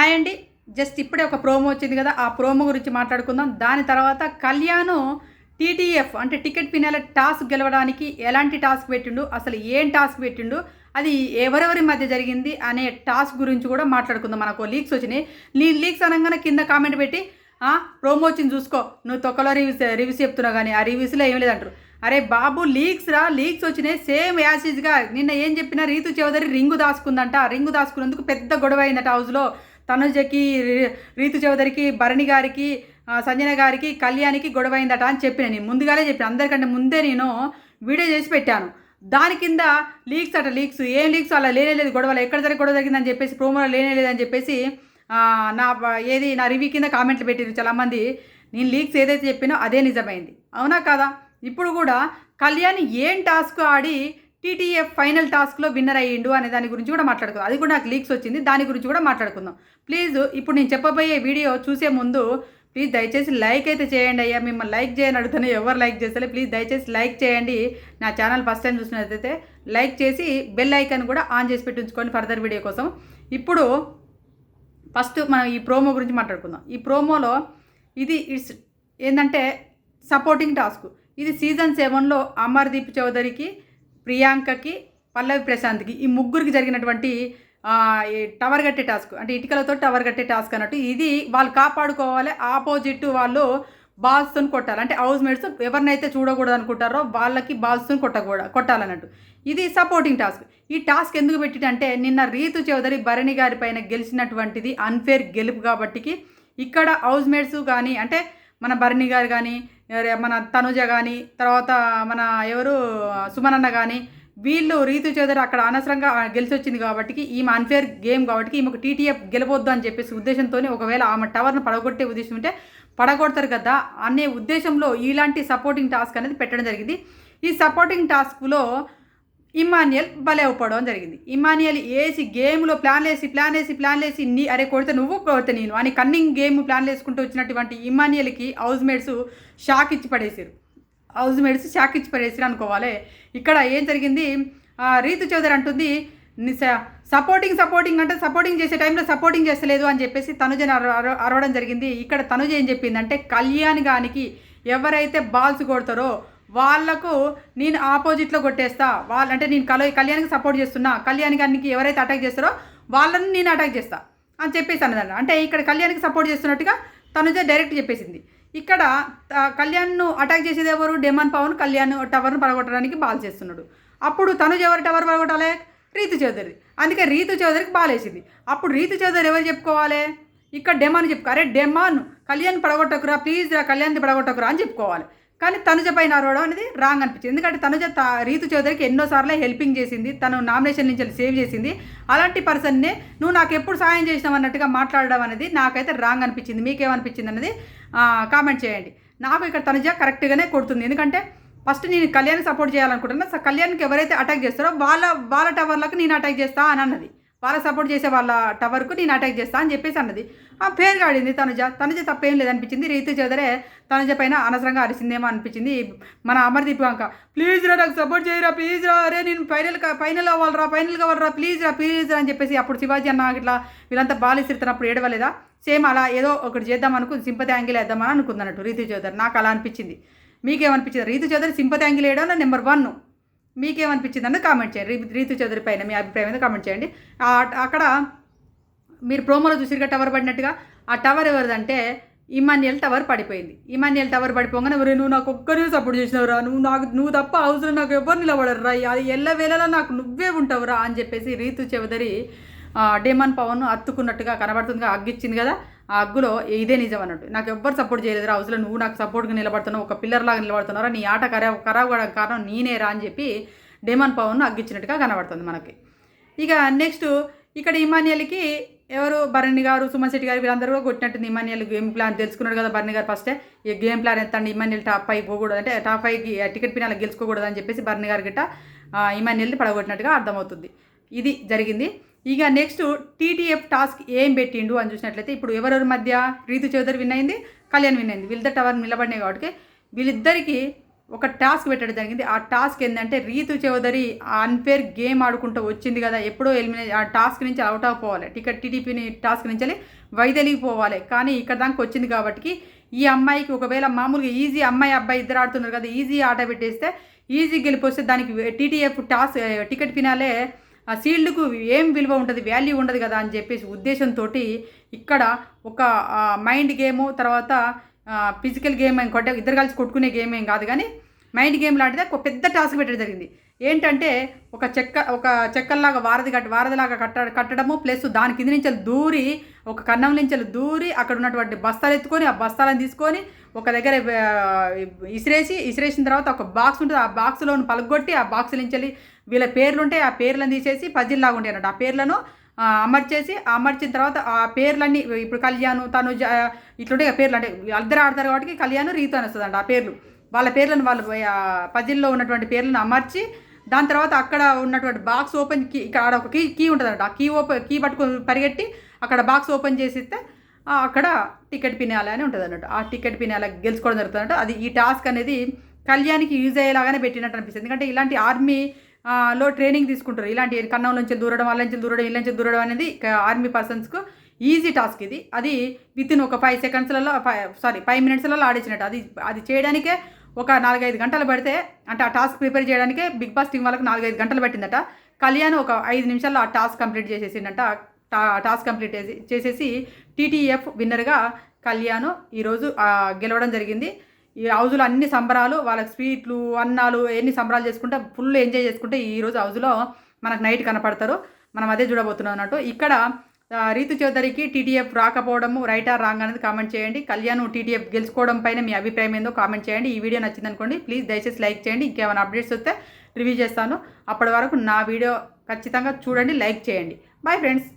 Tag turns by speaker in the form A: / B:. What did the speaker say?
A: Hi అండి. Just ఇప్పుడే ఒక ప్రోమో వచ్చింది కదా! ఆ ప్రోమో గురించి మాట్లాడుకుందాం. దాని తర్వాత కళ్యాణ్ టీటీఎఫ్ అంటే టికెట్ ఫినాలే టాస్క్ గెలవడానికి ఎలాంటి టాస్క్ పెట్టిండు? అసలు ఏం టాస్క్ పెట్టిండు? అది ఎవరెవరి మధ్య జరిగింది అనే టాస్క్ గురించి కూడా మాట్లాడుకుందాం. మనకు లీక్స్ వచ్చినాయి. లీక్స్ అనంగానే కింద కామెంట్ పెట్టి ప్రోమో వచ్చింది చూసుకో. నువ్వు తొక్కలో రివ్యూస్ చెప్తున్నావు కానీ ఆ రివ్యూస్‌లో ఏమి లేదంటారు. అరే బాబు లీక్స్ రా! లీక్స్ వచ్చినాయి సేమ్ యాజ్ ఈజ్‌గా. నిన్న ఏం చెప్పినా రీతు చౌదరి రింగు దాసుకుందంట. రింగు దాసుకున్నందుకు పెద్ద గొడవ అయిందట హౌస్‌లో. తనుజకి, రీతు చౌదరికి, భరణి గారికి, సంజన గారికి, కళ్యాణికి గొడవ అయిందట అని చెప్పిన. నేను ముందుగానే చెప్పిన. అందరికంటే ముందే నేను వీడియో చేసి పెట్టాను. దాని కింద లీక్స్ అట లీక్స్. ఏం లీక్స్ అలా లేనే లేదు గొడవలు. ఎక్కడ గొడవ జరిగిందని చెప్పేసి ప్రోమోలో లేనే లేదని చెప్పేసి నా రివ్యూ కింద కామెంట్లు పెట్టారు చాలామంది. నేను లీక్స్ ఏదైతే చెప్పినో అదే నిజమైంది. అవునా కాదా? ఇప్పుడు కూడా కళ్యాణ్ ఏం టాస్క్ ఆడి టీటీఎఫ్ ఫైనల్ టాస్క్లో విన్నర్ అయ్యిండు అనే దాని గురించి కూడా మాట్లాడుకుందాం. అది కూడా నాకు లీక్స్ వచ్చింది. దాని గురించి కూడా మాట్లాడుకుందాం. ప్లీజ్ ఇప్పుడు నేను చెప్పబోయే వీడియో చూసే ముందు ప్లీజ్ దయచేసి లైక్ అయితే చేయండి అయ్యా. మిమ్మల్ని లైక్ చేయని అడుగుతాను, ఎవరు లైక్ చేస్తలే. ప్లీజ్ దయచేసి లైక్ చేయండి. నా ఛానల్ ఫస్ట్ టైం చూసినట్లయితే లైక్ చేసి బెల్ ఐకాన్ కూడా ఆన్ చేసి పెట్టించుకోండి ఫర్దర్ వీడియో కోసం. ఇప్పుడు ఫస్ట్ మనం ఈ ప్రోమో గురించి మాట్లాడుకుందాం. ఈ ప్రోమోలో ఇది ఏంటంటే సపోర్టింగ్ టాస్క్. ఇది సీజన్ 7లో అమర్దీప్ చౌదరికి, ప్రియాంకకి, పల్లవి ప్రశాంత్కి ఈ ముగ్గురికి జరిగినటువంటి ఈ టవర్ కట్టే టాస్క్. అంటే ఇటుకలతో టవర్ కట్టే టాస్క్ అన్నట్టు. ఇది వాళ్ళు కాపాడుకోవాలి. ఆపోజిట్ వాళ్ళు బాల్స్తో కొట్టాలి. అంటే హౌస్ మేట్స్ ఎవరినైతే చూడకూడదు అనుకుంటారో వాళ్ళకి బాల్స్తో కొట్టాలన్నట్టు. ఇది సపోర్టింగ్ టాస్క్. ఈ టాస్క్ ఎందుకు పెట్టిందంటే నిన్న రీతు చౌదరి భరణి గారి పైన గెలిచినటువంటిది అన్ఫేర్ గెలుపు కాబట్టికి ఇక్కడ హౌస్ మేట్స్ కానీ అంటే మన భరణి గారు కానీ, మన తనుజ కానీ, తర్వాత మన ఎవరు సుమనన్న కానీ, వీళ్ళు రీతు చౌదరి అక్కడ అనవసరంగా గెలిచి వచ్చింది కాబట్టి ఈమె అన్ఫేర్ గేమ్ కాబట్టి ఈమెకు టీటీఎఫ్ గెలవద్దు అని చెప్పేసి ఉద్దేశంతో ఒకవేళ ఆమె టవర్ను పడగొట్టే ఉద్దేశం ఉంటే పడగొడతారు కదా అనే ఉద్దేశంలో ఇలాంటి సపోర్టింగ్ టాస్క్ అనేది పెట్టడం జరిగింది. ఈ సపోర్టింగ్ టాస్క్లో ఇమాన్యుయల్ భలే అవ్వడం జరిగింది. ఇమాన్యుయల్ వేసి గేమ్లో ప్లాన్ వేసి అరే కొడితే నువ్వు కొడితే నేను అని కన్నింగ్ గేమ్ ప్లాన్ వేసుకుంటూ వచ్చినటువంటి ఇమాన్యుయల్కి హౌస్ మేట్స్ షాక్ ఇచ్చి పడేసారు. అనుకోవాలి. ఇక్కడ ఏం జరిగింది, రీతు చౌదరి అంటుంది సపోర్టింగ్ అంటే సపోర్టింగ్ చేసే టైంలో సపోర్టింగ్ చేస్తలేదు అని చెప్పేసి తనుజని అరవడం జరిగింది. ఇక్కడ తనుజ ఏం చెప్పిందంటే కళ్యాణ్ గానికి ఎవరైతే బాల్స్ కొడతారో వాళ్లకు నేను ఆపోజిట్లో కొట్టేస్తా. వాళ్ళంటే నేను కళ్యాణ్కి సపోర్ట్ చేస్తున్నా, కళ్యాణ్ గారికి ఎవరైతే అటాక్ చేస్తారో వాళ్ళని నేను అటాక్ చేస్తా అని చెప్పేసి అన్నదంట. అంటే ఇక్కడ కళ్యాణ్కి సపోర్ట్ చేస్తున్నట్టుగా తనుజ డైరెక్ట్ చెప్పేసింది. ఇక్కడ కళ్యాణ్ను అటాక్ చేసేది ఎవరు? డెమాన్ పవన్ కళ్యాణ్ టవర్ను పడగొట్టడానికి బాల్ చేస్తున్నాడు. అప్పుడు తనుజ ఎవరు టవర్ పడగొట్టాలి? రీతు చౌదరి. అందుకే రీతు చౌదరికి బాల్ వేసింది. అప్పుడు రీతు చౌదరి ఎవరు చెప్పుకోవాలి? ఇక్కడ డెమాన్ అరే డెమాన్ కళ్యాణ్ పడగొట్టకురా, ప్లీజ్ రా కళ్యాణ్ది పడగొట్టకురా అని చెప్పుకోవాలి. కానీ తనుజ పైన అరవడం అనేది రాంగ్ అనిపించింది. ఎందుకంటే తనుజ రీతు చౌదరికి ఎన్నోసార్లు హెల్పింగ్ చేసింది, తను నామినేషన్ నుంచి సేవ్ చేసింది. అలాంటి పర్సన్నే నువ్వు నాకు ఎప్పుడు సాయం చేసినావు అన్నట్టుగా మాట్లాడడం అనేది నాకైతే రాంగ్ అనిపించింది. మీకేమనిపించింది అనేది కామెంట్ చేయండి. నాకు ఇక్కడ తనుజ కరెక్ట్గానే కొడుతుంది. ఎందుకంటే ఫస్ట్ నేను కళ్యాణ్కి సపోర్ట్ చేయాలనుకుంటున్నా. కళ్యాణ్కి ఎవరైతే అటాక్ చేస్తారో వాళ్ళ టవర్లకు నేను అటాక్ చేస్తా అని అన్నది. వాళ్ళ సపోర్ట్ చేసే వాళ్ళ టవర్కు నేను అటాక్ చేస్తా అని చెప్పేసి అన్నది. ఫేర్గా ఆడింది తనుజ తప్పేం లేదనిపించింది. రీతు చౌదరే తనుజ పైన అనవసరంగా అరిసిందేమో అనిపించింది. మన అమర్దీప్ వంక ప్లీజ్ రా నాకు సపోర్ట్ చేయరా, ప్లీజ్ రా, అరే నేను ఫైనల్ కావాలరా ప్లీజ్ రా అని చెప్పేసి అప్పుడు శివాజీ అన్న ఇట్లా వీళ్ళంతా బాల్ ఇస్తున్నప్పుడు ఏడవలేదా? సేమ్ అలా ఏదో ఒకటి చేద్దాం సింపతి యాంగిల్ వేద్దామని అనుకుంది అన్నట్టు రీతు చౌదరి. నాకు అలా అనిపించింది. మీకేమనిపించింది? రీతు చౌదరి సింపతి యాంగిల్ వేయడం నెంబర్ 1. మీకేమనిపించింది అన్నది కామెంట్ చేయండి. రీతు చౌదరి పైన మీ అభిప్రాయం మీద కామెంట్ చేయండి. అక్కడ మీరు ప్రోమోలో చూసిగా టవర్ పడినట్టుగా ఆ టవర్ ఎవరిదంటే ఇమాన్యుయల్ టవర్ పడిపోయింది. ఇమాన్యుయల్ టవర్ పడిపోగానే నువ్వు నాకు ఒక్కరే సపోర్ట్ చేసినవురా, నువ్వు తప్ప అవసరం నాకు ఎవరు నిలబడరురా, అది ఎల్లవేళలా నాకు నువ్వే ఉంటావురా అని చెప్పేసి రీతు చౌదరి డెమాన్ పవన్ అత్తుకున్నట్టుగా కనబడుతుందిగా అగ్గిచ్చింది కదా. ఆ అగ్గులో ఇదే నిజం అన్నట్టు. నాకు ఎవ్వరు సపోర్ట్ చేయలేదురా, హౌస్లో నువ్వు నాకు సపోర్ట్గా నిలబడుతున్నావు, ఒక పిల్లర్ లాగా నిలబడుతున్నారా, నీ ఆట ఖరాబ్ కావడానికి కారణం నేనేరా అని చెప్పి డెమాన్ పవన్ అగ్గిచ్చినట్టుగా కనబడుతుంది మనకి. ఇక నెక్స్ట్ ఇక్కడ ఇమాన్యుయల్కి ఎవరు భరణి గారు, సుమన్ శెట్టి గారు వీళ్ళందరూ కూడా కొట్టినట్టుంది. ఇమాన్యుయల్ గేమ్ ప్లాన్ తెలుసుకున్నాడు కదా భరణి గారు ఫస్టే. ఈ గేమ్ ప్లాన్ ఎత్తండి ఇమాన్యుయల్ టాప్ 5 పోకూడదు, అంటే టాప్ 5కి టికెట్ పినాలకు గెలుచుకోకూడదు అని చెప్పేసి భరణి గారు గిట్ట ఇమాన్యుయల్ని పడగొట్టినట్టుగా అర్థమవుతుంది. ఇది జరిగింది. ఇక నెక్స్ట్ టీటీఎఫ్ టాస్క్ ఏం పెట్టిండు అని చూసినట్లయితే ఇప్పుడు ఎవరెవరి మధ్య రీతు చౌదరి విన్ అయింది, కళ్యాణ్ విన్ అయింది. వీళ్ళిద్దరు టవర్ నిలబడినాయి కాబట్టి వీళ్ళిద్దరికి ఒక టాస్క్ పెట్టడం జరిగింది. ఆ టాస్క్ ఏంటంటే రీతు చౌదరి అన్ఫేర్ గేమ్ ఆడుకుంటూ వచ్చింది కదా, ఎప్పుడో ఎలిమినేట్ ఆ టాస్క్ నుంచి అవుట్ ఆఫ్ పోవాలి, టీడీపీని టాస్క్ నుంచి వైదొలిగి పోవాలి. కానీ ఇక్కడ దాకా వచ్చింది కాబట్టి ఈ అమ్మాయికి ఒకవేళ మామూలుగా ఈజీ అమ్మాయి అబ్బాయి ఇద్దరు ఆడుతున్నారు కదా, ఈజీ ఆట పెట్టేస్తే ఈజీ గెలిపొస్తే దానికి టీటీఎఫ్ టికెట్ ఫినాలే సీల్డ్కు ఏం విలువ ఉంటుంది, వాల్యూ ఉండదు కదా అని చెప్పేసి ఉద్దేశంతో ఇక్కడ ఒక మైండ్ గేము, తర్వాత ఫిజికల్ గేమ్ ఇద్దరు కలిసి కొట్టుకునే గేమ్ ఏం కాదు, కానీ మైండ్ గేమ్ లాంటిది ఒక పెద్ద టాస్క్ పెట్టడం జరిగింది. ఏంటంటే ఒక చెక్కల్లాగా వారధిలాగా కట్టడము, ప్లస్ దాని కింద నుంచి దూరి ఒక కన్నం నుంచి దూరి అక్కడ ఉన్నటువంటి బస్తాలు ఎత్తుకొని ఆ బస్తాలను తీసుకొని ఒక దగ్గర ఇసిరేసిన తర్వాత ఒక బాక్స్ ఉంటుంది, ఆ బాక్స్లోను పలగొట్టి ఆ బాక్స్ నుంచి వీళ్ళ పేర్లు ఉంటాయి, ఆ పేర్లను తీసేసి పజిల్లాగా ఉంటాయి అన్నట్టు. ఆ పేర్లను అమర్చిన తర్వాత ఆ పేర్లన్నీ ఇప్పుడు కళ్యాణ్ తనుజ ఇట్లుంటే పేర్లు అంటే ఇద్దరు ఆడతారు కాబట్టి కళ్యాణ్ రీతు అని వస్తుందంట. ఆ పేర్లు వాళ్ళ పేర్లను వాళ్ళు పజిల్లో ఉన్నటువంటి పేర్లను అమర్చి దాని తర్వాత అక్కడ ఉన్నటువంటి బాక్స్ ఓపెన్ ఇక్కడ ఒక కీ ఉంటుందంట. ఆ కీ పట్టుకొని పరిగెట్టి అక్కడ బాక్స్ ఓపెన్ చేసిస్తే అక్కడ టికెట్ పినాల అని ఉంటుంది అన్నట్టు. ఆ టికెట్ పినాల గెలుచుకోవడం జరుగుతుందంట. అది ఈ టాస్క్ అనేది కళ్యాణ్కి యూజ్ అయ్యేలాగానే పెట్టినట్టు అనిపిస్తుంది. ఎందుకంటే ఇలాంటి ఆర్మీ లో ట్రైనింగ్ తీసుకుంటారు, ఇలాంటి కన్నం నుంచి దూరడం, వాళ్ళ నుంచి దూరడం, ఇళ్ళ నుంచి దూరడం అనేది ఆర్మీ పర్సన్స్కు ఈజీ టాస్క్ ఇది. అది వితిన్ ఒక 5 మినిట్స్లలో ఆడించినట్టు. అది చేయడానికే ఒక 4-5 గంటలు పడితే, అంటే ఆ టాస్క్ ప్రిపేర్ చేయడానికే బిగ్ బాస్ టీం వాళ్ళకి 4-5 గంటలు పట్టిందట. కళ్యాణ్ ఒక 5 నిమిషాల్లో ఆ టాస్క్ కంప్లీట్ చేసేసిందట. టాస్క్ కంప్లీట్ చేసేసి టీటీఎఫ్ విన్నర్గా కళ్యాణ్ ఈరోజు గెలవడం జరిగింది. ఈ హౌజులో అన్ని సంబరాలు, వాళ్ళకి స్వీట్లు అన్నాలు ఎన్ని సంబరాలు చేసుకుంటే ఫుల్ ఎంజాయ్ చేసుకుంటే ఈరోజు హౌజులో మనకు నైట్ కనపడతారు. మనం అదే చూడబోతున్నాం అన్నట్టు. ఇక్కడ రీతు చౌదరికి టీటీఎఫ్ రాకపోవడము రైట్ ఆర్ రాంగ్ అనేది కామెంట్ చేయండి. కళ్యాణ్ టీటీఎఫ్ గెలుచుకోవడం పైన మీ అభిప్రాయం ఏందో కామెంట్ చేయండి. ఈ వీడియో నచ్చిందనుకోండి, ప్లీజ్ దయచేసి లైక్ చేయండి. ఇంకేమైనా అప్డేట్స్ వస్తే రివ్యూ చేస్తాను. అప్పటి వరకు నా వీడియో ఖచ్చితంగా చూడండి, లైక్ చేయండి. Bye friends.